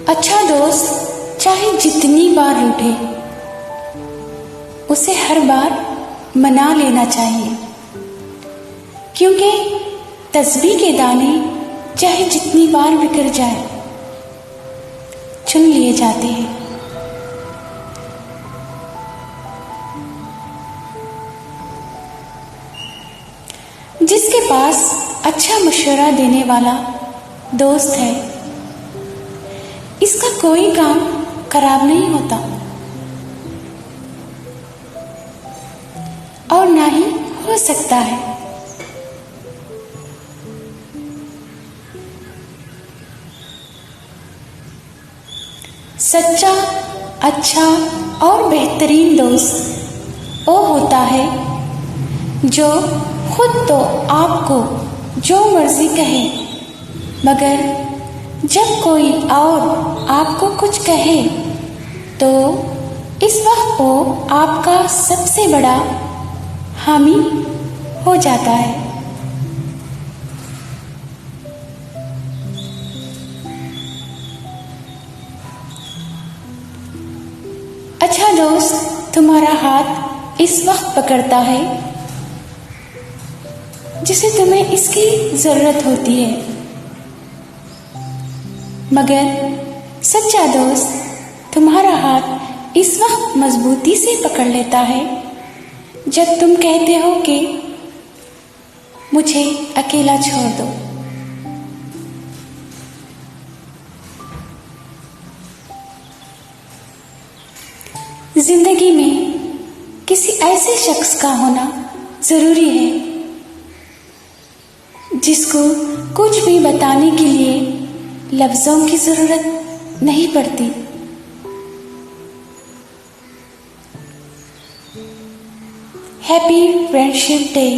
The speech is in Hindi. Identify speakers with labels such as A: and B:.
A: अच्छा दोस्त चाहे जितनी बार रूठे, उसे हर बार मना लेना चाहिए, क्योंकि तस्बीह के दाने चाहे जितनी बार बिखर जाए, चुन लिए जाते हैं। जिसके पास अच्छा मशवरा देने वाला दोस्त है, इसका कोई काम खराब नहीं होता और ना ही हो सकता है। सच्चा, अच्छा और बेहतरीन दोस्त वो होता है जो खुद तो आपको जो मर्जी कहे, मगर जब कोई और आपको कुछ कहे तो इस वक्त वो आपका सबसे बड़ा हामी हो जाता है। अच्छा दोस्त तुम्हारा हाथ इस वक्त पकड़ता है जिसे तुम्हें इसकी जरूरत होती है, मगर सच्चा दोस्त तुम्हारा हाथ इस वक्त मजबूती से पकड़ लेता है जब तुम कहते हो कि मुझे अकेला छोड़ दो। जिंदगी में किसी ऐसे शख्स का होना जरूरी है जिसको कुछ भी बताने के लिए लफ्जों की जरूरत नहीं पड़ती। Happy friendship day.